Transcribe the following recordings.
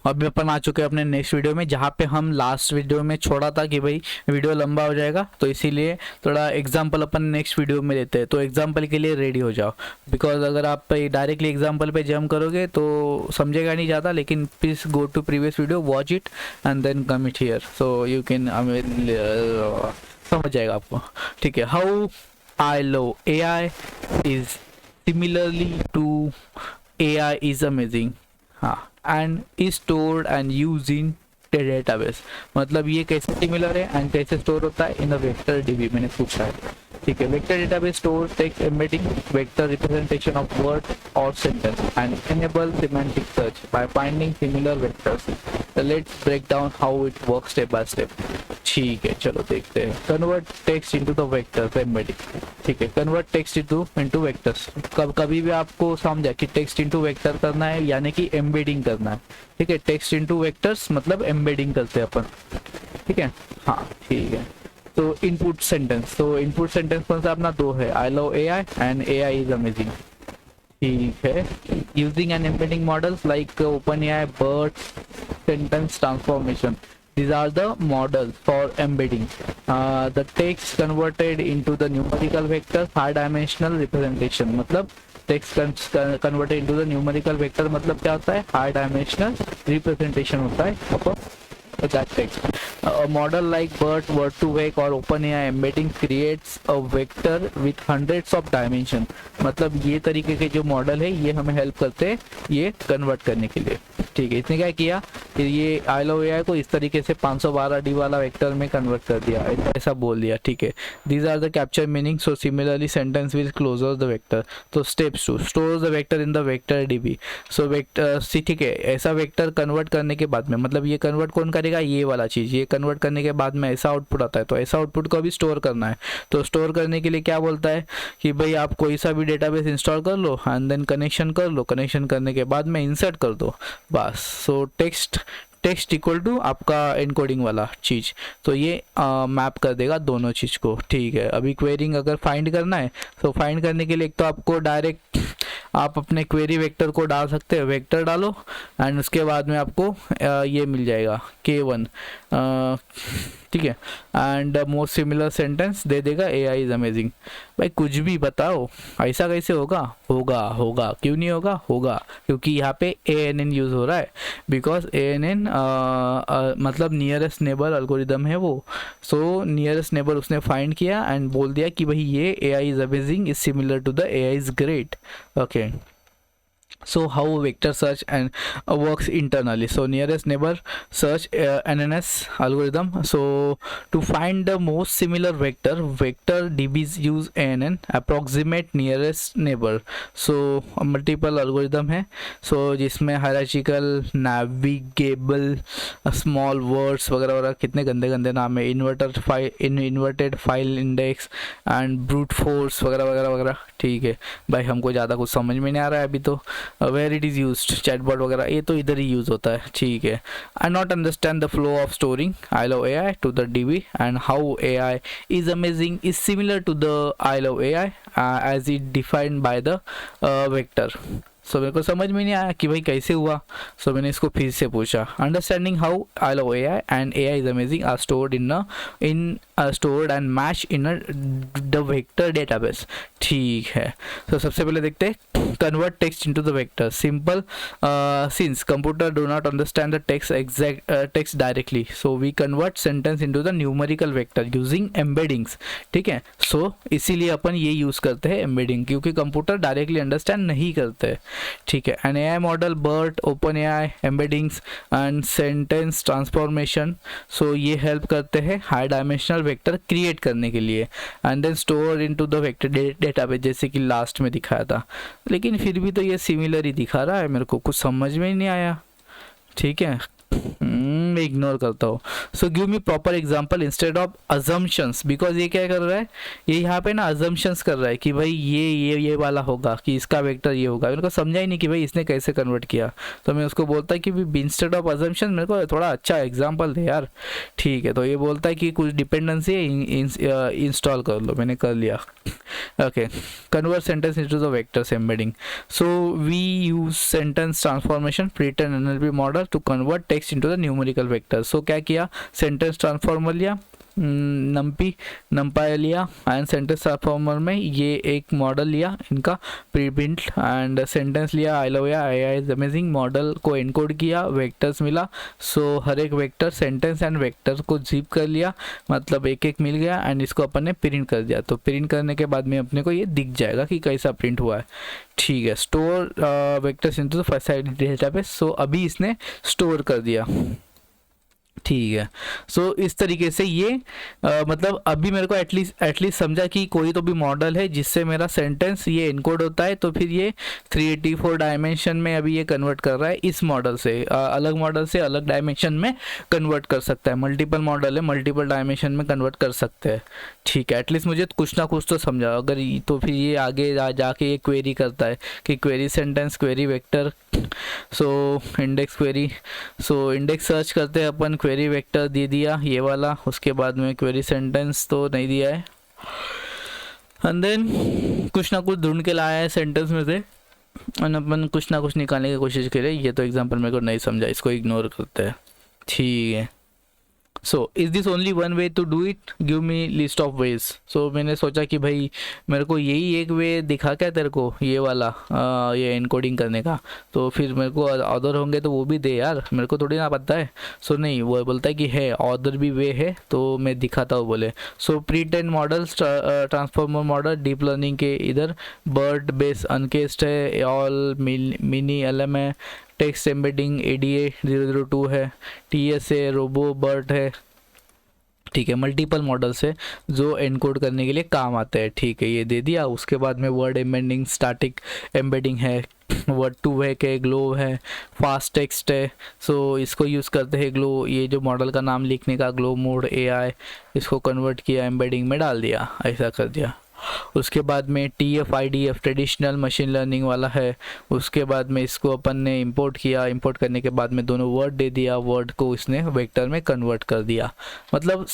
अभी अपन आ चुके हैं अपने नेक्स्ट वीडियो में, जहाँ पे हम लास्ट वीडियो में छोड़ा था कि भाई वीडियो लंबा हो जाएगा, तो इसीलिए थोड़ा एग्जांपल अपन नेक्स्ट वीडियो में लेते हैं। तो एग्जांपल के लिए रेडी हो जाओ, बिकॉज अगर आप डायरेक्टली एग्जांपल पे जंप करोगे तो समझेगा नहीं ज़्यादा। लेकिन please go to previous video, watch it and then come it here, so you can समझ जाएगा आपको। ठीक है, how I love A I is similarly to A I is amazing, हाँ, and is stored and use in database. मतलब ये कैसे similar है एंड कैसे स्टोर होता है इन अ वेक्टर डीबी, मैंने पूछा है। ठीक है, vector database store text embedding vector representation of word और sentence and enable semantic search by finding similar vectors. Let's break down how it work step by step. ठीक है, चलो देखते हैं। Convert text into the vectors embedding. ठीक है, convert text into vectors. कभी भी आपको समझा कि टेक्स्ट इनटू वेक्टर करना है यानी कि एम्बेडिंग करना है। ठीक है, टेक्स्ट इनटू वेक्टर्स मतलब एम्बेडिंग करते हैं अपन। ठीक है, हाँ ठीक है। तो इनपुट सेंटेंस, तो इनपुट सेंटेंस कौन सा अपना? दो है, आई love A I and A I is amazing. ठीक है, using and embedding models like open A I, bird, sentence transformation. These are the models for embedding. The text converted into the numerical vector, high dimensional representation. मतलब text converted into the numerical vector मतलब क्या होता है? High dimensional representation होता है that text. A model like BERT, Word2Vec or OpenAI embedding creates a vector with hundreds of dimension. मतलब ये तरीके के जो मॉडल है ये हमें हेल्प करते हैं ये कन्वर्ट करने के लिए। ठीक है, इसने क्या किया कि ये आई लव एआई को इस तरीके से 512 डी वाला वेक्टर में कन्वर्ट कर दिया, ऐसा बोल दिया। ठीक है, these are the capture meaning, so similarly sentence will closer the vector. तो steps 2, store the vector in the vector DB. So vector, ठीक है, ऐसा वेक्टर कन्वर्ट करने के बाद में, मतलब ये कन्वर्ट कौन करेगा? ये वाला चीज़। ये कन्वर्ट करने के बाद में ऐसा आउटपुट आता है, तो ऐसा आउटपुट को भी स्टोर करना है। तो स्टोर करने के लिए क्या बोलता है कि भाई आप कोई सा भी डेटाबेस इंस्टॉल कर लो एंड देन कनेक्शन कर लो, कनेक्शन करने के बाद में इंसर्ट कर दो, बस। सो टेक्स्ट इक्वल टू आपका एनकोडिंग वाला चीज़, तो ये मैप कर देगा दोनों चीज़ को। ठीक है, अभी क्वेरिंग अगर फाइंड करना है तो फाइंड करने के लिए एक तो आपको डायरेक्ट आप अपने क्वेरी वेक्टर को डाल सकते हैं, वेक्टर डालो एंड उसके बाद में आपको ये मिल जाएगा K1। ठीक है, एंड मोस्ट सिमिलर सेंटेंस दे देगा ए आई इज अमेजिंग। भाई कुछ भी बताओ, ऐसा कैसे होगा? होगा, क्यों नहीं होगा? होगा, क्योंकि यहाँ पे ANN यूज़ हो रहा है, बिकॉज ANN मतलब नियरेस्ट नेबर अल्गोरिदम है वो। सो नियरेस्ट नेबर उसने फाइंड किया एंड बोल दिया कि भाई ये A I is amazing is similar to the A I is great. Okay, so how vector search and works internally. So nearest neighbor search, NNS algorithm. So to find the most similar vector dbs use ANN, approximate nearest neighbor. So multiple algorithm है, so जिसमें hierarchical, navigable, small words वगैरह वगैरह, कितने गंदे गंदे नाम है, inverted file index and brute force वगैरह वगैरह वगैरह। ठीक है भाई, हमको ज़्यादा कुछ समझ में नहीं आ रहा है अभी तो। Where it is used, chatbot वगैरह ये तो इधर ही यूज़ होता है। ठीक है, I not understand the flow of storing I love A I to the DB and how A I is amazing is similar to the I love A I as it defined by the vector. So मेरे को समझ में नहीं आया कि भाई कैसे हुआ, सो मैंने इसको फिर से पूछा। Understanding how I love A I and A I is amazing are stored stored and matched in the vector database. ठीक है, तो सबसे पहले देखते हैं convert text into the vector. Simple, since computer do not understand the text directly, so we convert sentence into the numerical vector using embeddings. ठीक है, so इसीलिए अपन ये यूज़ करते हैं embedding, क्योंकि कंप्यूटर डायरेक्टली अंडरस्टैंड नहीं करते। ठीक है, an AI model, BERT, OpenAI, embeddings and sentence transformation, so ये हेल्प करते हैं हाई डायमेंशनल वेक्टर क्रिएट करने के लिए and then store into the vector database, जैसे कि लास्ट में दिखाया था। लेकिन फिर भी तो ये सिमिलर ही दिखा रहा है, मेरे को कुछ समझ में ही नहीं आया। ठीक है, मैं इग्नोर करता हूँ. So give me proper example instead of assumptions, because ये क्या कर रहा है, ये यहाँ पे ना अजम्पशंस कर रहा है कि भाई ये वाला होगा, कि इसका वेक्टर ये होगा. उनको समझा ही नहीं कि भाई इसने कैसे कन्वर्ट किया. तो मैं उसको बोलता है कि इंस्टेड ऑफ अजम्पशन मेरे को थोड़ा अच्छा एग्जाम्पल दे यार. ठीक है, तो ये बोलता है कि कुछ डिपेंडेंसी इंस्टॉल कर लो. मैंने कर लिया. Okay, convert sentence into the vectors embedding. So we use sentence transformation pre-trained NLP model to convert text into the numerical vectors. So क्या किया, sentence transformer लिया, numpy लिया, एंड सेंटेंस ट्रांसफॉर्मर में ये एक मॉडल लिया इनका प्री बिल्ट, एंड सेंटेंस लिया आई लव या AI इज अमेजिंग, मॉडल को एनकोड किया, वेक्टर्स मिला. सो हर एक वेक्टर सेंटेंस एंड वेक्टर को जिप कर लिया, मतलब एक एक मिल गया, एंड इसको अपन ने प्रिंट कर दिया. तो प्रिंट करने के बाद में अपने को ये दिख जाएगा कि कैसा प्रिंट हुआ है. ठीक है, store vectors into the first side database. So अभी इसने स्टोर कर दिया. ठीक है, सो इस तरीके से ये मतलब अभी मेरे को एटलीस्ट समझा कि कोई तो भी मॉडल है जिससे मेरा सेंटेंस ये इनकोड होता है, तो फिर ये 384 डायमेंशन में अभी ये कन्वर्ट कर रहा है. इस मॉडल से अलग मॉडल से अलग डायमेंशन में कन्वर्ट कर सकता है. मल्टीपल मॉडल है, मल्टीपल डायमेंशन में कन्वर्ट कर सकते हैं. ठीक है, एटलीस्ट मुझे कुछ ना कुछ तो समझा. अगर तो फिर ये आगे जाके ये क्वेरी करता है कि query sentence, query vector, so index query. So index search करते हैं अपन, क्वेरी वेक्टर दे दिया ये वाला, उसके बाद में क्वेरी सेंटेंस तो नहीं दिया है, एंड देन कुछ ना कुछ ढूंढ के लाया है सेंटेंस में से, और अपन कुछ ना कुछ निकालने की कोशिश कर रहे हैं. ये तो एग्जांपल मेरे को नहीं समझा, इसको इग्नोर करते हैं. ठीक है, so is this only one way to do it, give me list of ways. So मैंने सोचा कि भाई मेरे को यही एक वे दिखा क्या तेरे को, ये वाला ये इनकोडिंग करने का, तो फिर मेरे को अदर होंगे तो वो भी दे यार, मेरे को थोड़ी ना पता है. सो नहीं, वो बोलता है कि है अदर भी वे है, तो मैं दिखाता हूँ बोले. सो pre train models, transformer model, deep learning के इधर बर्ड बेस अनकेस्ड है, ऑल मिनी LM है, टेक्स्ट एम्बेडिंग ADA 002 है, TSA रोबो बर्ट है. ठीक है, मल्टीपल मॉडल्स है जो एनकोड करने के लिए काम आते हैं. ठीक है, ये दे दिया. उसके बाद में वर्ड एम्बेडिंग, स्टैटिक एम्बेडिंग है, वर्ड टू है के ग्लो है, फास्ट टेक्स्ट है. सो इसको यूज़ करते हैं ग्लो, ये जो मॉडल का नाम लिखने का, ग्लो मोड AI, इसको कन्वर्ट किया, एम्बेडिंग में डाल दिया, ऐसा कर दिया. उसके बाद में TF-IDF ट्रेडिशनल मशीन लर्निंग वाला है. उसके बाद में इसको अपन ने इंपोर्ट किया, इंपोर्ट करने के बाद में दोनों वर्ड दे दिया, वर्ड को इसने वेक्टर में कन्वर्ट कर दिया. मतलब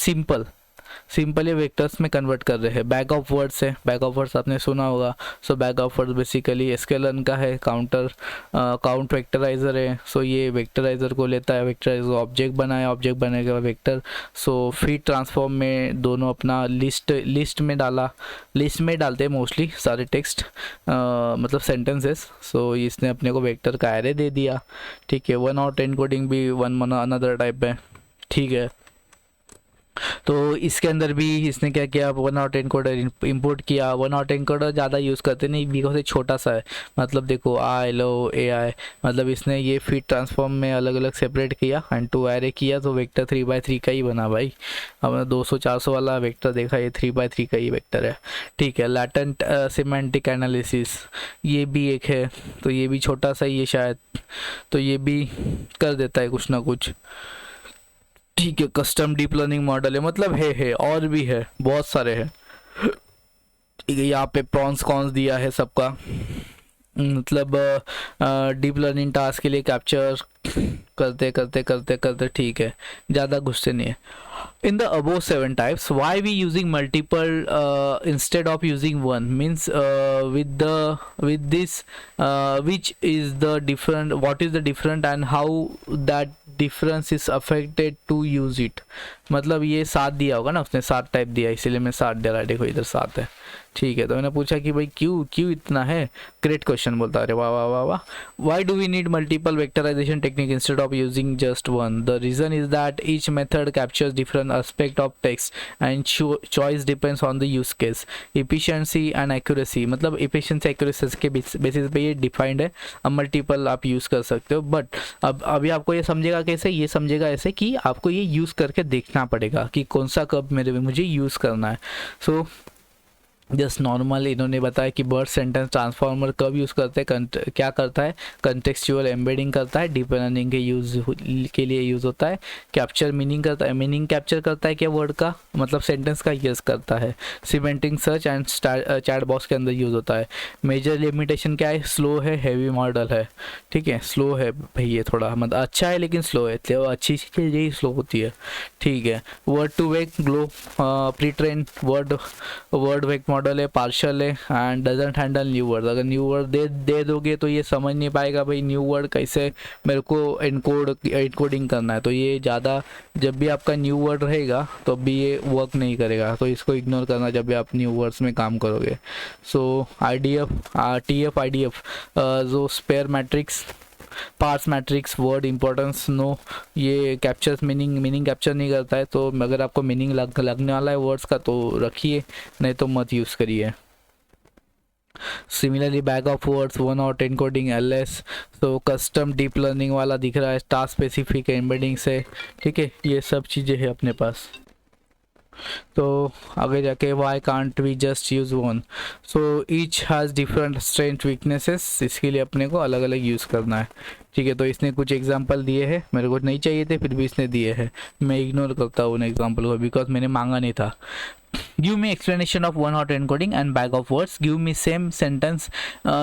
सिंपल ये वेक्टर्स में कन्वर्ट कर रहे हैं. बैग ऑफ वर्ड्स है, बैग ऑफ वर्ड्स आपने सुना होगा. So bag of words basically SQL का है, काउंट वेक्टराइजर है. सो ये वेक्टराइजर को लेता है, वेक्टराइजर ऑब्जेक्ट बनाया, ऑब्जेक्ट बनाने के बाद वेक्टर. सो फीड ट्रांसफॉर्म में दोनों अपना लिस्ट में डालते हैं मोस्टली सारे टेक्स्ट, मतलब सेंटेंसेस. सो इसने अपने को वेक्टर का एरे दे दिया. ठीक है, 1 आउट एनकोडिंग भी वन अनदर टाइप है. ठीक है, तो इसके अंदर भी इसने क्या किया, 1 आउट एनकोडर इंपोर्ट किया. 1 आउट एनकोडर ज़्यादा यूज़ करते नहीं, बिकॉज ये छोटा सा है. मतलब देखो आई लो AI, मतलब इसने ये फीड ट्रांसफॉर्म में अलग अलग सेपरेट किया एंड टू एरे किया, तो वेक्टर 3x3 का ही बना भाई. हमने 200-400 वाला वेक्टर देखा, ये 3x3 का ही वेक्टर है. ठीक है, लैटेंट सिमेंटिक एनालिसिस ये भी एक है, तो ये भी छोटा सा ही है शायद, तो ये भी कर देता है कुछ ना कुछ. ठीक है, कस्टम डीप लर्निंग मॉडल है, मतलब है और भी है, बहुत सारे हैं. ठीक है, यहाँ पे प्रॉन्स कॉन्स दिया है सबका, मतलब डीप लर्निंग टास्क के लिए कैप्चर करते. ठीक है, ज़्यादा गुस्से नहीं है. In the above 7 types, why we using multiple instead of using one, means with this which is the different, what is the different and how that difference is affected to use it. मतलब ये 7 दिया होगा ना उसने, 7 type दिया, इसीलिए मैं 7 दे रहा है. देखो इधर 7 है. ठीक है, तो मैंने पूछा कि भाई क्यों इतना है, ग्रेट क्वेश्चन बोलता. अरे वाह वाह वाह वाह. Why do we need multiple vectorization technique instead of using just one? The reason is that each method captures different aspect of text and choice depends on the use case. Efficiency and accuracy, मतलब efficiency accuracy के basis पे ये defined है. अब multiple आप use कर सकते हो, बट अब अभी आपको ये समझेगा कैसे, ये समझेगा ऐसे कि आपको ये यूज़ करके देखना पड़ेगा कि कौन सा कब मुझे यूज़ करना है. सो जस्ट नॉर्मल इन्होंने बताया कि बर्ड सेंटेंस ट्रांसफॉर्मर कब यूज़ करते हैं, क्या करता है, कंटेक्सचुअल एम्बेडिंग करता है, डीप लर्निंग के यूज़ के लिए यूज़ होता है, कैप्चर मीनिंग करता है, मीनिंग कैप्चर करता है क्या वर्ड का, मतलब सेंटेंस का यूज़ करता है, cementing search and chat box के अंदर यूज़ होता है। मेजर लिमिटेशन क्या है, स्लो है, हैवी मॉडल है, ठीक है, स्लो है भाई, ये थोड़ा मतलब अच्छा है लेकिन स्लो है, तो अच्छी चीज़ यही स्लो होती है, ठीक है। Word to vec glove pre train word vec model है, पार्शल है and doesn't handle new word. अगर न्यू वर्ड दे दोगे तो ये समझ नहीं पाएगा भाई न्यू वर्ड कैसे मेरे को इनकोडिंग करना है, तो ये ज़्यादा जब भी आपका न्यू वर्ड रहेगा तो भी ये वर्क नहीं करेगा, तो इसको इग्नोर करना जब भी आप न्यू वर्ड्स में काम करोगे। सो TF-IDF जो sparse matrix, sparse matrix, word importance no, ये कैप्चर्स मीनिंग कैप्चर नहीं करता है, तो अगर आपको मीनिंग लगने वाला है वर्ड्स का तो रखिए, नहीं तो मत यूज़ करिए। Similarly bag of words 1 hot encoding LS, तो कस्टम डीप लर्निंग वाला दिख रहा है, टास्क स्पेसिफिक एम्बेडिंग से, ठीक है, ये सब चीज़ें हैं अपने पास। तो आगे जाके why can't we just use one, so each has different strength weaknesses, इसके लिए अपने को अलग अलग यूज़ करना है, ठीक है। तो इसने कुछ एग्जांपल दिए हैं, मेरे को नहीं चाहिए थे फिर भी इसने दिए हैं, मैं इग्नोर करता हूँ उन एग्जांपल को बिकॉज मैंने मांगा नहीं था। Give me explanation of one hot encoding and bag of words. Give me same sentence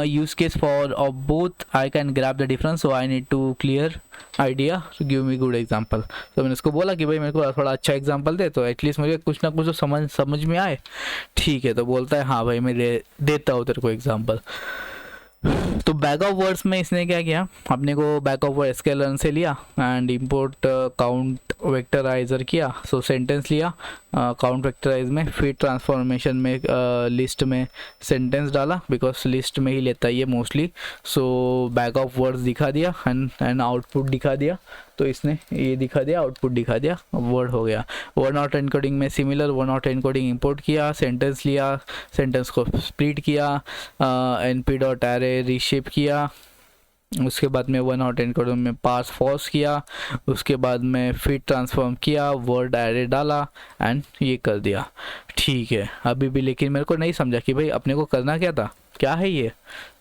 use case for of both. I can grab the difference, so I need to clear idea. So give me good example. तो मैंने उसको बोला कि भाई मेरे को थोड़ा अच्छा एग्जांपल दे, तो एटलीस्ट मुझे कुछ ना कुछ तो समझ में आए, ठीक है। तो बोलता है हाँ भाई मैं देता हूँ तेरे को एग्जांपल। तो बैग ऑफ वर्ड्स में इसने क्या किया, अपने को बैग ऑफ वर्ड sklearn से लिया एंड इंपोर्ट काउंट वेक्टराइजर किया, सो सेंटेंस लिया काउंट वेक्टराइज में, फिर ट्रांसफॉर्मेशन में लिस्ट में सेंटेंस डाला बिकॉज लिस्ट में ही लेता है ये mostly, so bag of words दिखा दिया एंड आउटपुट दिखा दिया, तो इसने ये दिखा दिया, आउटपुट दिखा दिया, वर्ड हो गया। वन हॉट एनकोडिंग में similar one hot encoding import किया, सेंटेंस लिया, सेंटेंस को स्प्लिट किया, np.array रीशेप किया, उसके बाद में वन हॉट एनकोडिंग में पार्स फॉल्स किया, उसके बाद में फिट ट्रांसफॉर्म किया, वर्ड एरे डाला एंड ये कर दिया, ठीक है। अभी भी लेकिन मेरे को नहीं समझा कि भाई अपने को करना क्या था, क्या है ये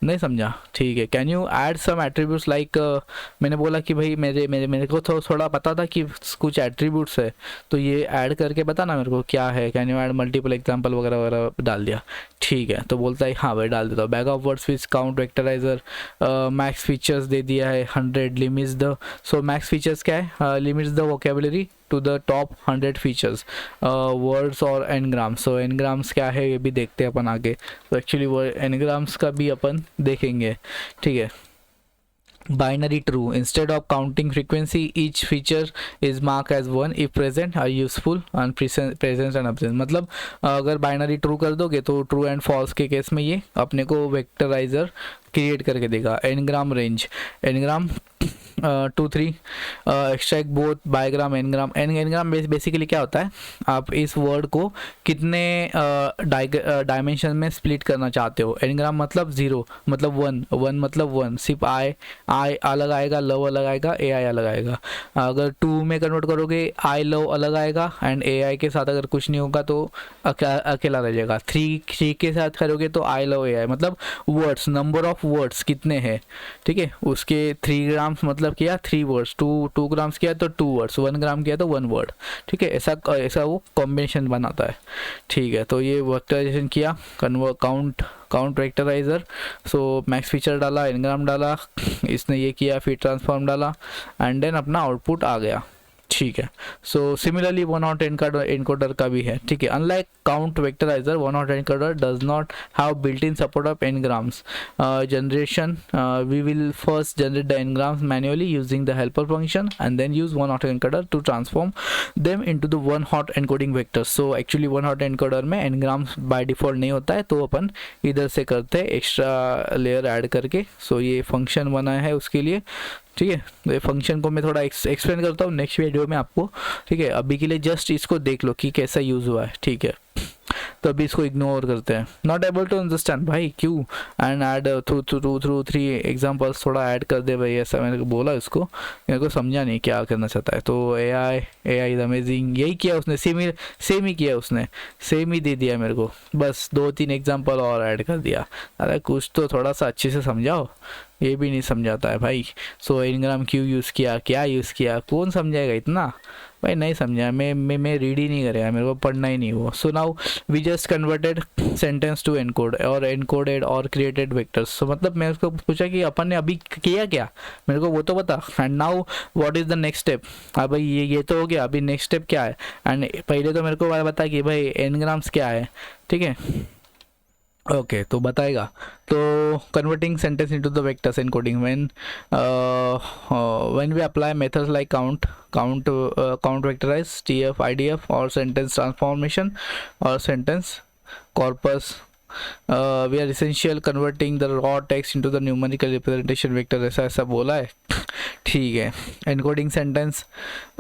नहीं समझा, ठीक है। Can you add some attributes like, मैंने बोला कि भाई मेरे को थोड़ा पता था कि कुछ एट्रीब्यूट्स है, तो ये ऐड करके बताना मेरे को क्या है, can you add multiple example वगैरह वगैरह डाल दिया, ठीक है। तो बोलता है हाँ भाई डाल देता हूँ। Bag of words with count vectorizer, max features दे दिया है 100, limits the, so max features क्या है, limits the vocabulary to the top 100 features, words और एनग्राम्स, सो एनग्राम्स क्या है ये भी देखते हैं अपन आगे, तो एक्चुअली वो एनग्राम्स का भी अपन देखेंगे, ठीक है। Binary true, instead of counting frequency each feature is marked as 1 if present are useful and present and absent, मतलब अगर बाइनरी ट्रू कर दोगे तो ट्रू एंड फॉल्स के केस में ये अपने को वेक्टराइजर क्रिएट करके देगा। Ngram range, ngram 2 3 extract both bigram ngram, ngram basically क्या होता है, आप इस वर्ड को कितने डायमेंशन में स्प्लिट करना चाहते हो। एनग्राम मतलब 0 मतलब 1 मतलब 1, सिर्फ आई अलग आएगा, लव अलग आएगा, ए आई अलग आएगा। अगर 2 में कन्वर्ट करोगे आई लव अलग आएगा एंड ए आई के साथ अगर कुछ नहीं होगा तो अकेला रह जाएगा। 3 के साथ करोगे तो आई लव ए आई, मतलब वर्ड्स, नंबर ऑफ वर्ड्स कितने हैं, ठीक है। उसके 3 ग्राम्स मतलब किया 3 वर्ड्स, 2 ग्राम्स किया तो 2 वर्ड्स, 1 ग्राम किया तो 1 वर्ड, ठीक है। ऐसा वो कॉम्बिनेशन बनाता है, ठीक है। तो ये वेक्टराइजेशन किया, count vectorizer, so max feature डाला, एनग्राम डाला, इसने ये किया, फिर ट्रांसफॉर्म डाला एंड देन अपना आउटपुट आ गया, ठीक है। So similarly one hot encoder का भी है, ठीक है। Unlike count vectorizer, one hot encoder does not have built in support of ngrams generation, we will first generate the ngrams manually using the helper function and then use one hot encoder to transform them into the one hot encoding vectors. So actually one hot encoder में एनग्राम्स by default नहीं होता है, तो अपन इधर से करते हैं extra layer add करके। सो ये फंक्शन बना है उसके लिए, ठीक है। तो ये फंक्शन को मैं थोड़ा एक्सप्लेन करता हूँ नेक्स्ट वीडियो में आपको, ठीक है। अभी के लिए जस्ट इसको देख लो कि कैसा यूज़ हुआ है, ठीक है। तो अभी इसको इग्नोर करते हैं। नॉट एबल टू अंडरस्टैंड, भाई क्यों, एंड ऐड थ्रू 3 एग्जाम्पल्स थोड़ा ऐड कर दे भाई, ऐसा मैंने बोला इसको, मेरे को समझा नहीं क्या करना चाहता है। तो ए आई इज अमेजिंग, यही किया उसने, सेम ही किया उसने, सेम ही दे दिया मेरे को, बस 2-3 एग्जाम्पल और ऐड कर दिया। अरे कुछ तो थोड़ा सा अच्छे से समझाओ, ये भी नहीं समझाता है भाई। सो एनग्राम क्यों यूज़ किया, क्या यूज़ किया, कौन समझाएगा इतना, भाई नहीं समझा, मैं रीड ही नहीं करेगा, मेरे को पढ़ना ही नहीं वो। So now we just converted sentence to encode और एनकोडेड और क्रिएटेड वेक्टर्स। सो मतलब मैं उसको पूछा कि अपन ने अभी किया क्या, मेरे को वो तो बता, and now what is the next step. हाँ भाई ये तो हो गया, अभी नेक्स्ट स्टेप क्या है, एंड पहले तो मेरे को बता कि भाई एनग्राम्स क्या है, ठीक है, ओके तो बताएगा। तो converting sentence into the vectors encoding when we apply methods like count vectorise, TF, IDF और सेंटेंस ट्रांसफॉर्मेशन और sentence corpus, we are essential converting the raw text into the numerical representation vector, ऐसा बोला है, ठीक है। Encoding sentence,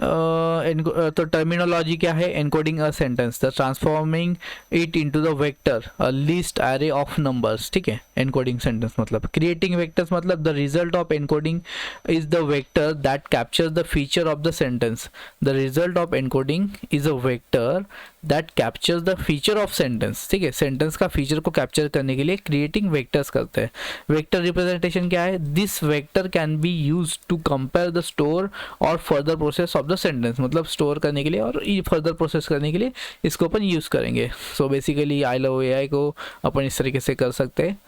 तो terminology क्या है, encoding a sentence the transforming it into the vector a list array of numbers, ठीक है। एनकोडिंग सेंटेंस मतलब क्रिएटिंग वेक्टर्स, मतलब the result of encoding is the vector that captures the feature of the sentence, the result of encoding is a vector that captures the feature of sentence, ठीक है। Sentence का feature को capture करने के लिए creating vectors करते हैं। Vector representation क्या है, this vector can be use to compare the store और further process of the sentence, मतलब स्टोर करने के लिए और फर्दर प्रोसेस करने के लिए इसको अपन यूज़ करेंगे। So basically I love AI को अपन इस तरीके से कर सकते हैं,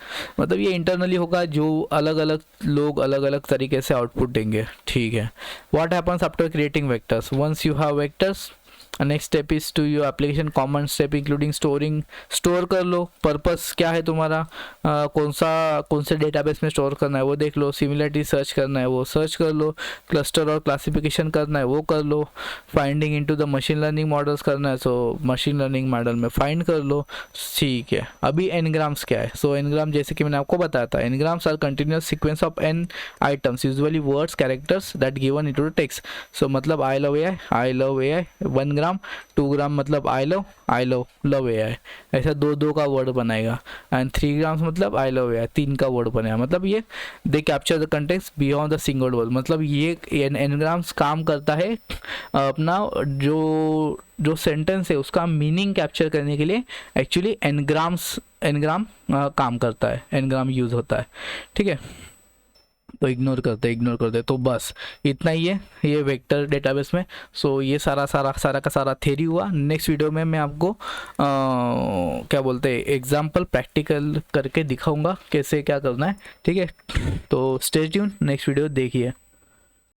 मतलब ये इंटरनली होगा, जो अलग अलग लोग अलग अलग तरीके से आउटपुट देंगे, ठीक है। What happens after creating vectors, once you have vectors, next step is to your application common step including storing, store कर लो, पर्पस क्या है तुम्हारा, कौन से डेटाबेस में स्टोर करना है वो देख लो, सिमिलरिटी सर्च करना है वो सर्च कर लो, क्लस्टर और क्लासिफिकेशन करना है वो कर लो, finding into the machine learning models करना है, सो मशीन लर्निंग मॉडल में फाइंड कर लो, ठीक है। अभी एनग्राम्स क्या है, सो एनग्राम जैसे कि मैंने आपको बताया था, ngrams are continuous sequence of N items usually words characters that given into the text. So मतलब आई लव ए आई 1 ग्राम, 2 ग्राम मतलब आई लव ए आई, ऐसा दो का वर्ड बनाएगा, एंड 3 ग्राम्स मतलब आई लव ए आई 3 का वर्ड बनाएगा, मतलब ये they capture the context beyond the single word, मतलब ये एनग्राम्स काम करता है अपना जो सेंटेंस है उसका मीनिंग कैप्चर करने के लिए, एक्चुअली एनग्राम काम करता है, एनग्राम यूज़ होता है, ठीक है। तो इग्नोर करते तो बस इतना ही है ये वेक्टर डेटाबेस में। सो ये सारा का सारा थ्योरी हुआ। नेक्स्ट वीडियो में मैं आपको क्या बोलते हैं एग्जाम्पल प्रैक्टिकल करके दिखाऊंगा कैसे क्या करना है, ठीक है। तो स्टे ट्यून, नेक्स्ट वीडियो देखिए।